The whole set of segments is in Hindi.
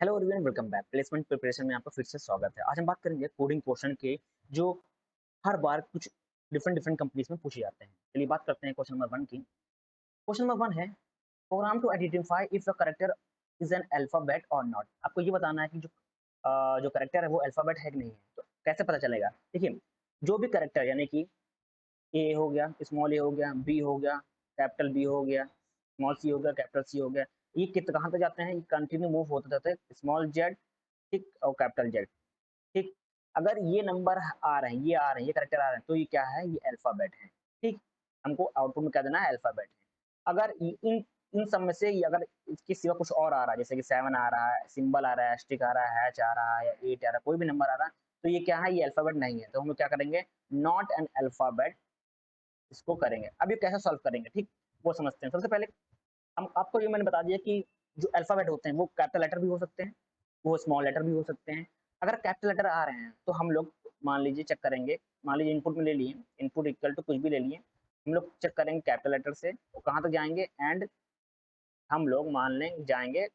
Hello everyone, welcome back. Placement preparation में आपका फिर से स्वागत है। आज हम बात करेंगे कोडिंग पोर्शन के जो हर बार कुछ डिफरेंट डिफरेंट कंपनीज में पूछे जाते हैं। चलिए बात करते हैं क्वेश्चन नंबर 1 की। क्वेश्चन नंबर 1 है, program to identify if the character is an alphabet और नॉट। आपको ये बताना है कि जो कैरेक्टर है वो अल्फाबेट है कि नहीं है। तो कैसे पता चलेगा? देखिए, जो भी कैरेक्टर यानी कि ए हो गया, स्मॉल ए हो गया, बी हो गया, कैपिटल बी हो गया, स्मॉल सी हो गया, कैपिटल सी हो गया, ये कित कहाँ तक जाते हैं? ये कंटिन्यू मूव होते जाते हैं, स्मॉल जेड, ठीक, और कैपिटल जेड, ठीक। अगर ये नंबर आ रहे हैं, ये आ रहे हैं, ये कैरेक्टर आ रहे हैं, तो ये क्या है? ये अल्फाबेट है, ठीक। हमको आउटपुट में क्या देना है? अल्फाबेट है। अगर इन इन सब में से अगर इसके सिवा कुछ और आ रहा है, जैसे कि 7 आ रहा है, सिंबल आ रहा है, एस्टिक आ रहा है, हैच आ रहा है, या 8 आ रहा है, कोई भी नंबर आ रहा है, तो ये क्या है? ये अल्फाबेट नहीं है। तो हम लोग क्या करेंगे? नॉट एन अल्फाबेट इसको करेंगे। अब ये कैसे सॉल्व करेंगे, ठीक, वो समझते हैं। सबसे पहले हम आपको ये मैंने बता दिया कि जो अल्फाबेट होते हैं वो कैपिटल लेटर भी हो सकते हैं, वो स्मॉल लेटर भी हो सकते हैं। अगर कैपिटल लेटर आ रहे हैं तो हम लोग मान लीजिए चेक करेंगे, मान लीजिए इनपुट में ले लिए, इनपुट इक्वल टू कुछ भी ले लिए, हम लोग चेक करेंगे कैपिटल लेटर से वो कहाँ तक जाएंगे, एंड हम लोग मान लें जाएंगे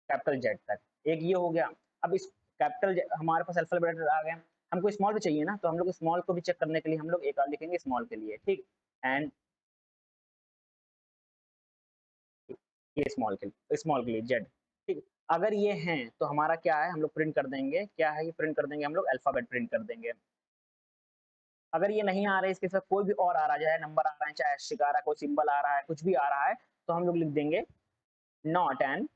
कैपिटल जेड तक। एक ये हो गया। अब इस कैपिटल हमारे पास अल्फाबेट लेटर आ गए, हमको स्मॉल भी चाहिए ना, तो हम लोग स्मॉल को भी चेक करने के लिए हम लोग एक और लिखेंगे स्मॉल के लिए, ठीक। एंड ये स्मॉल के लिए जेड, ठीक। अगर ये हैं तो हमारा क्या है? हम लोग प्रिंट कर देंगे, क्या है? ये प्रिंट कर देंगे हम लोग अल्फाबेट प्रिंट कर देंगे। अगर ये नहीं आ रहे, इसके साथ कोई भी और आ रहा है, चाहे नंबर आ रहा है, चाहे ऐस्ट्रिक आ रहा है, कोई सिंबल आ रहा है, कुछ भी आ रहा है, तो हम लोग लिख देंगे नॉट एन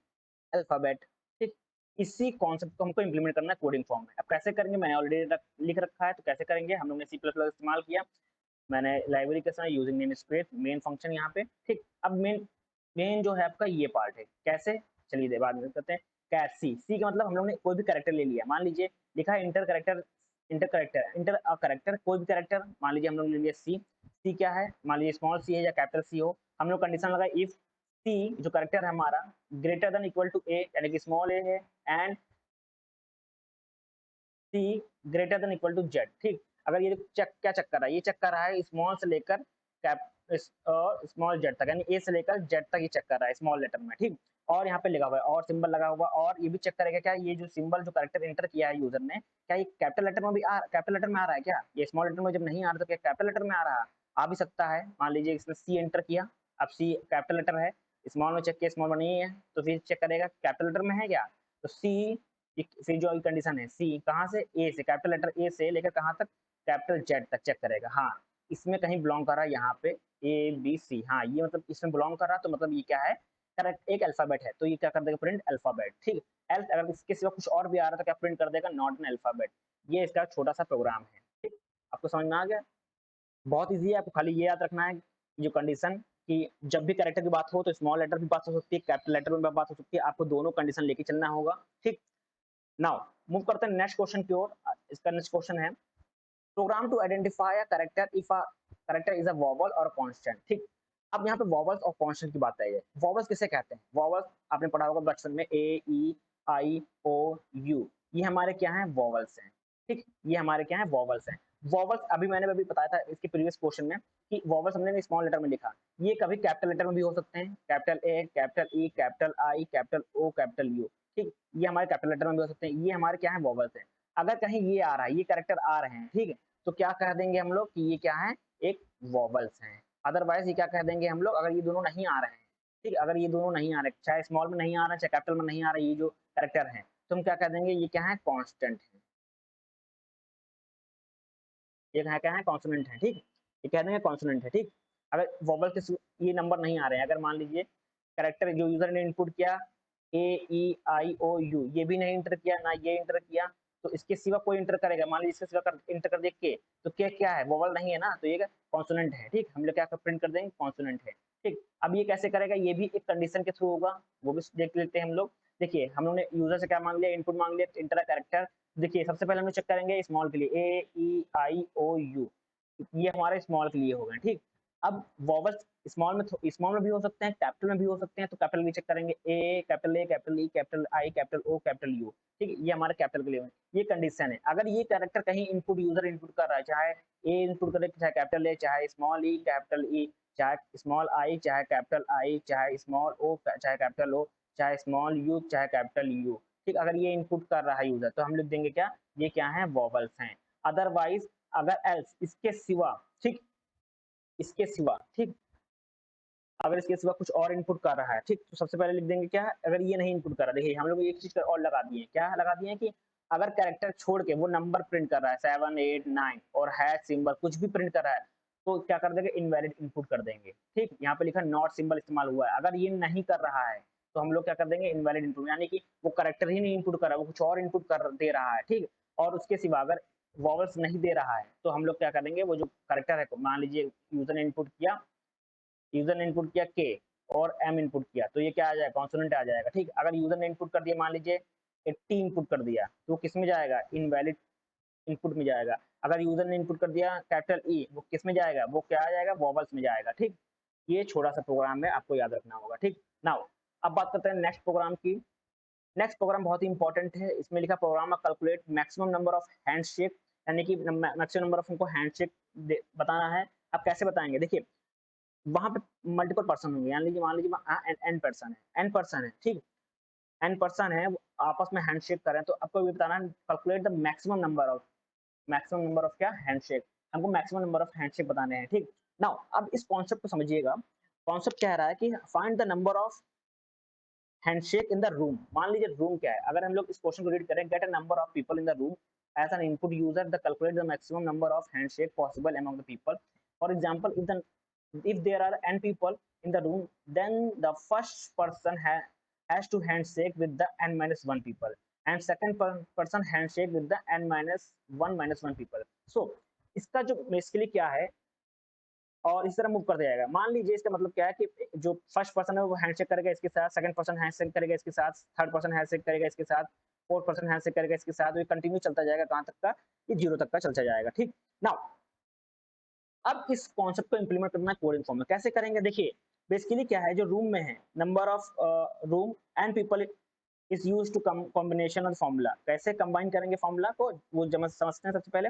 अल्फाबेट, ठीक। इसी कॉन्सेप्ट को हमको इंप्लीमेंट करना है कोडिंग फॉर्म में। अब कैसे करेंगे? मैंने ऑलरेडी लिख रखा है, तो कैसे करेंगे? हम लोग ने सी प्लस प्लस इस्तेमाल किया, मैंने लाइब्रेरी के साथ using name space main function यहाँ पे, ठीक। अब मेन मेन जो है आपका ये पार्ट है, कैसे? चलिए बाद में करते हैं। कैट सी, सी का मतलब हम लोग ने कोई भी कैरेक्टर ले लिया, मान लीजिए लिखा है इंटर अ कैरेक्टर, कोई भी कैरेक्टर मान लीजिए हम लोग ले लिया सी। सी क्या है? मान लीजिए स्मॉल सी है या कैपिटल सी हो, हम लोग कंडीशन लगाए इफ सी जो कैरेक्टर है हमारा greater than equal to A, यानी कि स्मॉल ए है, and C greater than equal to Z, ठीक। अगर ये चेक क्या चेक कर रहा है? ये चेक कर रहा है स्मॉल से लेकर कैप स्मॉल जेड तक, यानी ए से लेकर जेड तक ये चेक कर रहा है स्मॉल लेटर में, ठीक। और यहाँ पे लिखा हुआ है और सिंबल लगा हुआ, और ये भी चेक करेगा क्या ये जो सिंबल जो कैरेक्टर एंटर किया है यूजर ने, क्या ये कैपिटल लेटर में भी कैपिटल लेटर में आ रहा है क्या? ये स्मॉल लेटर में जब नहीं आ रहा तो क्या कैपिटल लेटर में आ रहा है? आ भी सकता है। मान लीजिए इसने सी एंटर किया, अब सी कैपिटल लेटर है, स्मॉल में चेक किया, स्मॉल में नहीं है, तो फिर चेक करेगा कैपिटल लेटर में है क्या? तो सी, फिर जो कंडीशन है सी कहाँ से? ए से, कैपिटल लेटर ए से लेकर कहाँ तक? कैपिटल जेड तक चेक करेगा। हाँ, इसमें कहीं बिलोंग कर रहा है यहाँ पे ए बी सी, हाँ ये मतलब इसमें बिलोंग कर रहा है, तो मतलब ये क्या है? करेक्ट एक अल्फाबेट है, तो ये क्या कर देगा? प्रिंट अल्फाबेट, ठीक। एल्स अगर इसके सिवा कुछ और भी आ रहा है तो क्या प्रिंट कर देगा? Not an alphabet. ये इसका छोटा सा प्रोग्राम है, ठीक। आपको समझ में आ गया? बहुत ईजी है, आपको खाली ये याद रखना है जो कंडीशन कि जब भी कैरेक्टर की बात हो तो स्मॉल लेटर भी बात हो सकती है, कैपिटल लेटर में भी बात हो सकती है, आपको दोनों कंडीशन लेके चलना होगा, ठीक। नाउ मूव करते हैं नेक्स्ट क्वेश्चन की ओर। इसका नेक्स्ट क्वेश्चन है, program to identify a character if a character is a vowel और कांस्टेंट, ठीक। अब यहाँ पे वोवेल्स और कांस्टेंट की बात आई है। वोवेल्स किसे कहते हैं? वोवेल्स आपने पढ़ा होगा बचपन में, ए ई आई ओ यू, ये हमारे क्या हैं? वोवेल्स हैं, ठीक। ये हमारे क्या हैं? वोवेल्स हैं। वोवेल्स अभी मैंने अभी बताया था इसके प्रीवियस क्वेश्चन में कि वोवेल्स हमने स्मॉल लेटर में लिखा, ये कभी कैपिटल लेटर में भी हो सकते हैं, capital A, capital E, capital I, capital O, capital U, ठीक। ये हमारे कैपिटल लेटर में भी हो सकते हैं, ये हमारे क्या है? वोवेल्स हैं। अगर कहीं ये आ रहा है, ये कैरेक्टर आ रहे हैं, ठीक है, तो क्या कह देंगे हम लोग कि ये क्या है? एक वोवेल्स हैं। अदरवाइज ये क्या कह देंगे हम लोग? अगर ये दोनों नहीं आ रहे हैं, ठीक, अगर ये दोनों नहीं आ रहे, चाहे स्मॉल में नहीं आ रहा है, चाहे कैपिटल में नहीं आ रहा है, ये जो कैरेक्टर है, तो हम क्या कह देंगे? ये क्या है? कांस्टेंट है। ये क्या है? कॉन्सोनेंट है, ठीक। ये कह देंगे कॉन्सोनेंट है, ठीक। अगर वोवेल के ये नंबर नहीं आ रहे हैं, अगर मान लीजिए कैरेक्टर जो यूजर ने इनपुट किया ए ई आई ओ यू, ये भी नहीं इंटर किया, ना ये इंटर किया, तो इसके सिवा कोई इंटर करेगा, मान लीजिए इसके सिवा इंटर कर दिया के, तो के क्या है? वोवेल नहीं है ना, तो ये कॉन्सोनेंट है, ठीक। हम लोग क्या प्रिंट कर देंगे? कॉन्सोनेंट है, ठीक। अब ये कैसे करेगा? ये भी एक कंडीशन के थ्रू होगा, वो भी देख लेते हैं हम लोग। देखिए हम लोग ने यूजर से क्या मांग लिया? इनपुट मांग लिया, इंटर कैरेक्टर। देखिए सबसे पहले हम लोग चेक करेंगे स्मॉल के लिए, ए ई आई ओ यू, ये हमारे स्मॉल के लिए हो गए, ठीक। अब वोवेल्स स्मॉल में भी हो सकते हैं, कैपिटल में भी हो सकते हैं, तो कैपिटल भी चेक करेंगे, A, capital A, capital E, capital I, capital O, capital U, ठीक है, ये हमारे कैपिटल के लिए ये कंडीशन है। अगर ये कैरेक्टर कहीं इनपुट यूजर इनपुट कर रहा है, चाहे ए इनपुट करे, चाहे कैपिटल ए, चाहे स्मॉल ई, कैपिटल ई, चाहे स्मॉल आई, चाहे कैपिटल आई, चाहे स्मॉल ओ, चाहे कैपिटल ओ, चाहे स्मॉल यू चाहे कैपिटल यू, ठीक। अगर ये इनपुट कर रहा है यूजर तो हम लिख देंगे क्या, ये क्या है, वॉवल्स हैं। अदरवाइज अगर एल्स इसके सिवा, ठीक, इसके सिवा, ठीक, अगर इसके सिवा कुछ और इनपुट कर रहा है, ठीक, तो सबसे पहले लिख देंगे क्या है, अगर ये नहीं इनपुट कर रहा, देखिए हम लोग एक चीज और लगा दिए, क्या लगा दिए कि अगर कैरेक्टर छोड़ के वो नंबर प्रिंट कर रहा है 7 8 9 और हैश सिंबल कुछ भी प्रिंट कर रहा है, तो क्या कर देंगे, इनवैलिड इनपुट कर देंगे, ठीक। यहाँ पे लिखा नॉट सिंबल इस्तेमाल हुआ है, अगर ये नहीं कर रहा है तो हम लोग क्या कर देंगे, इनवैलिड इनपुट, यानी कि वो कैरेक्टर ही नहीं इनपुट कर रहा है, वो कुछ और इनपुट कर दे रहा है, ठीक। और उसके सिवा अगर वॉवल्स नहीं दे रहा है तो हम लोग क्या करेंगे, वो जो कैरेक्टर है, मान लीजिए यूजर ने इनपुट किया, यूजर ने इनपुट किया के और एम इनपुट किया, तो ये क्या आ जाएगा, कॉन्सोनेंट आ जाएगा, ठीक। अगर यूजर ने इनपुट कर दिया, मान लीजिए 80 इनपुट कर दिया, तो किस में जाएगा, इनवैलिड इनपुट में जाएगा। अगर यूजर ने इनपुट कर दिया कैपिटल ई, वो किस में जाएगा, वो क्या आ जाएगा, वॉवल्स में जाएगा, ठीक। ये छोटा सा प्रोग्राम है, आपको याद रखना होगा, ठीक। नाउ अब बात करते हैं नेक्स्ट प्रोग्राम की। नेक्स्ट प्रोग्राम बहुत ही इंपॉर्टेंट है, इसमें लिखा program calculate maximum number of handshake, यानी कि मैक्सिमम नंबर ऑफ उनको हैंडशेक बताना है। आप कैसे बताएंगे, देखिए वहां पे मल्टीपल पर्सन होंगे, मान लीजिए एन पर्सन है, एन पर्सन है, ठीक, एन पर्सन है, वो आपस में हैंडशेक करें, तो आपको ये बताना है calculate the maximum number of क्या, हैंडशेक, हमको मैक्सिमम नंबर ऑफ हैंडशेक बताने हैं, ठीक। नाउ अब इस कॉन्सेप्ट को समझिएगा, कॉन्सेप्ट कह रहा है कि find the number of handshake in the room. मान लीजिए रूम क्या है, अगर हम लोग इस क्वेश्चन को रीड करें, get a number of people in the room as an input user the calculate the maximum number of handshake possible among the people. For example if there are n people in the room, then the first person has to handshake with the n minus 1 people and person handshake with the n minus 1 people. So इसका जो बेसिकली क्या है, और इस तरह मूव करते जाएगा। मान लीजिए इसका मतलब क्या है कि जो फर्स्ट पर्सन है वो हैंडशेक करेगा इसके साथ, सेकंड पर्सन हैंडशेक करेगा इसके साथ, थर्ड पर्सन हैंडशेक करेगा इसके साथ, फोर्थ पर्सन हैंडशेक करेगा इसके साथ, ये कंटिन्यू चलता जाएगा, कहाँ तक का, ये 0 तक का चलता जाएगा, ठीक। नाउ अब इस कॉन्सेप्ट को इंप्लीमेंट करना है कोडिंग फॉर्म में, कैसे करेंगे, देखिए बेसिकली क्या है, जो रूम में है number of room and people is use to combination of formula, कैसे कंबाइन करेंगे फॉर्मूला को, वो समझते हैं। सबसे पहले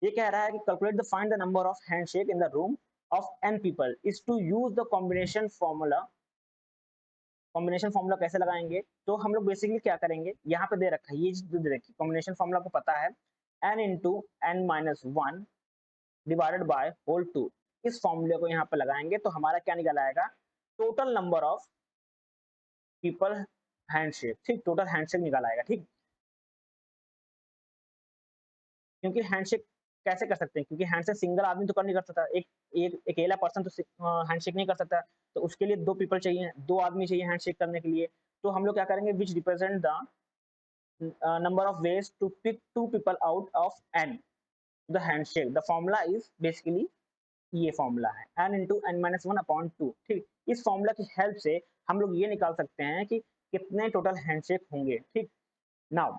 ये कह रहा है कि calculate the find the number of handshake in the room of N people is to use the combination formula. Combination formula कैसे लगाएंगे, तो हम लोग बेसिकली क्या करेंगे, यहाँ पे दे रखा है, ये दे रखी कॉम्बिनेशन फॉर्मूला को पता है, N into N minus one divided by whole two. इस फॉर्मूले को यहाँ पे लगाएंगे तो हमारा क्या निकल आएगा, total number of people handshake, ठीक, टोटल हैंडशेक निकल आएगा, ठीक। क्योंकि हैंडशेक कैसे कर सकते हैं, क्योंकि हैंडशेक सिंगल आदमी तो कर नहीं कर सकता, एक एक अकेला पर्सन तो हैंडशेक नहीं कर सकता, तो उसके लिए दो पीपल चाहिए, दो आदमी चाहिए हैंडशेक करने के लिए। तो हम लोग क्या करेंगे, which represent the number of ways to pick two people out of N the handshake, the formula is basically ये फॉर्मूला है N into N minus one upon two, ठीक। इस फॉर्मूला की हेल्प से हम लोग ये निकाल सकते हैं कि कितने टोटल हैंडशेक होंगे, ठीक। नाउ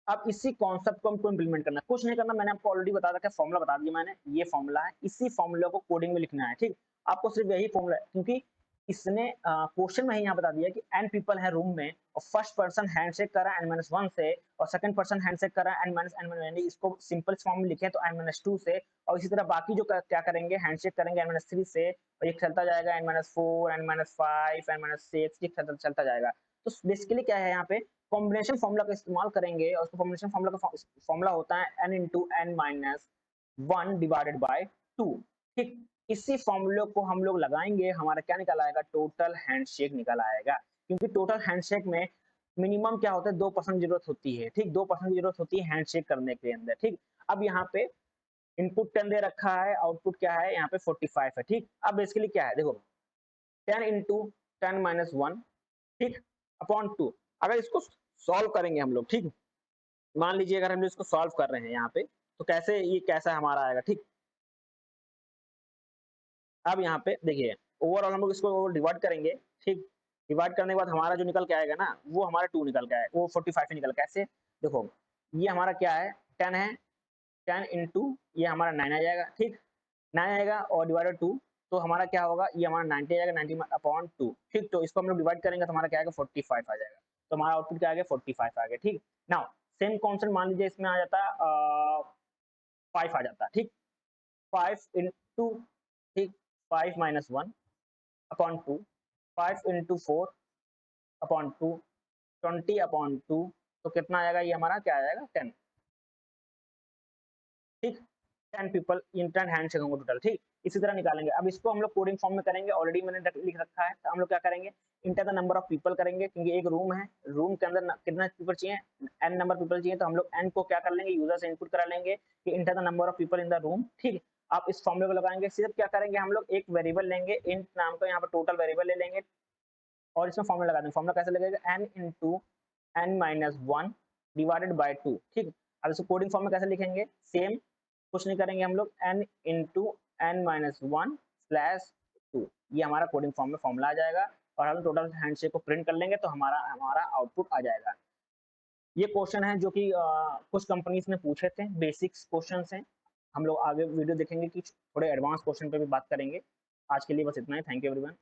अब इसी कॉन्सेप्ट को हमको इंप्लीमेंट करना है, कुछ नहीं करना, मैंने आपको ऑलरेडी बता रखा है, फॉर्मूला बता दिया मैंने, ये फॉर्मूला है, इसी फॉर्मूला को कोडिंग में लिखना है, ठीक। आपको सिर्फ यही फॉर्मूला है, क्योंकि इसने क्वेश्चन में ही यहाँ बता दिया कि एन पीपल है रूम में और फर्स्ट पर्सन हैंडशेक कर रहा है एन माइनस वन से और सेकंड पर्सन हैंडशेक कर रहा है एन माइनस, इसको सिंपल फॉर्म में लिखे तो एन माइनस टू से, और इसी तरह बाकी जो क्या करेंगे, हैंडशेक करेंगे एन माइनस थ्री से, और ये चलता जाएगा N minus four, N minus five, N minus six, ये चलता जाएगा। तो बेसिकली क्या है, यहाँ पे कॉम्बिनेशन फॉर्मूला का इस्तेमाल करेंगे, और उसको कॉम्बिनेशन फॉर्मूला का फॉर्मूला होता है N into N minus one divided by two, ठीक। इसी फॉर्मूले को हम लोग लगाएंगे, हमारा क्या निकल आएगा, टोटल हैंडशेक निकल आएगा, क्योंकि टोटल हैंडशेक में मिनिमम क्या होता है, 2% जरूरत होती है, ठीक, 2% की जरूरत होती है हैंडशेक करने के अंदर, ठीक। अब यहाँ पे इनपुट 10 दे रखा है, आउटपुट क्या है, यहाँ पे 45 है, ठीक। अब बेसिकली क्या है, देखो 10 इंटू 10 माइनस वन, ठीक, अपॉन टू। अगर इसको सॉल्व करेंगे हम लोग, ठीक, मान लीजिए अगर हम लोग इसको सॉल्व कर रहे हैं यहाँ पे, तो कैसे ये कैसा हमारा आएगा, ठीक। अब यहाँ पे देखिए ओवरऑल हम लोग इसको डिवाइड करेंगे, ठीक, डिवाइड करने के बाद हमारा जो निकल के आएगा ना, वो हमारा 2 निकल के आएगा, वो 45 ही निकल, कैसे देखो, ये हमारा क्या है, 10 है, 10 इंटू ये हमारा 9 आ जाएगा, ठीक, 9 आएगा और डिवाइडेड 2, तो हमारा क्या होगा, ये हमारा 90 आएगा, 90 अपॉन 2, ठीक। तो इसको हम लोग डिवाइड करेंगे तो हमारा क्या आएगा, 45 आ जाएगा, तो हमारा आउटपुट क्या आ गया, 45 आ गया, ठीक। नाउ सेम कॉन्सेप्ट मान लीजिए इसमें आ जाता 5 आ जाता, ठीक, 5 इंटू, ठीक, 5 minus one upon 2, 5 into 4 upon 2, 20 upon 2, तो कितना आएगा ये हमारा, क्या आएगा 10, ठीक। 10 पीपल इन 10 हैंड होंगे टोटल, ठीक। इसी तरह निकालेंगे। अब इसको हम लोग कोडिंग फॉर्म में करेंगे, ऑलरेडी मैंने लिख रखा है। तो हम लोग क्या करेंगे, enter the number of people करेंगे, क्योंकि एक रूम है, रूम के अंदर कितना पीपल चाहिए, n नंबर पीपल चाहिए। तो हम लोग n को क्या कर लेंगे, यूजर से इनपुट करा लेंगे कि enter the number of people in the room, ठीक। आप इस फॉर्मूले को लगाएंगे, सिर्फ क्या करेंगे, हम लोग एक वेरिएबल लेंगे इंट नाम का, यहाँ पर टोटल वेरिएबल ले लेंगे और इसमें फॉर्मूला लगा देंगे। फॉर्मूला कैसे लगेगा, n into n minus 1 divided by 2, ठीक। अब इसको कोडिंग फॉर्म में कैसे लिखेंगे, सेम कुछ नहीं करेंगे हम लोग, n into n minus 1 slash 2, ये हमारा कोडिंग फॉर्म में फॉर्मूला आ जाएगा। और हम टोटल हैंडशेक को प्रिंट कर लेंगे तो हमारा हमारा आउटपुट आ जाएगा। ये क्वेश्चन है जो कि कुछ कंपनीज ने पूछे थे, बेसिक्स क्वेश्चन हैं। हम लोग आगे वीडियो देखेंगे कि थोड़े एडवांस क्वेश्चन पे भी बात करेंगे। आज के लिए बस इतना ही। Thank you everyone.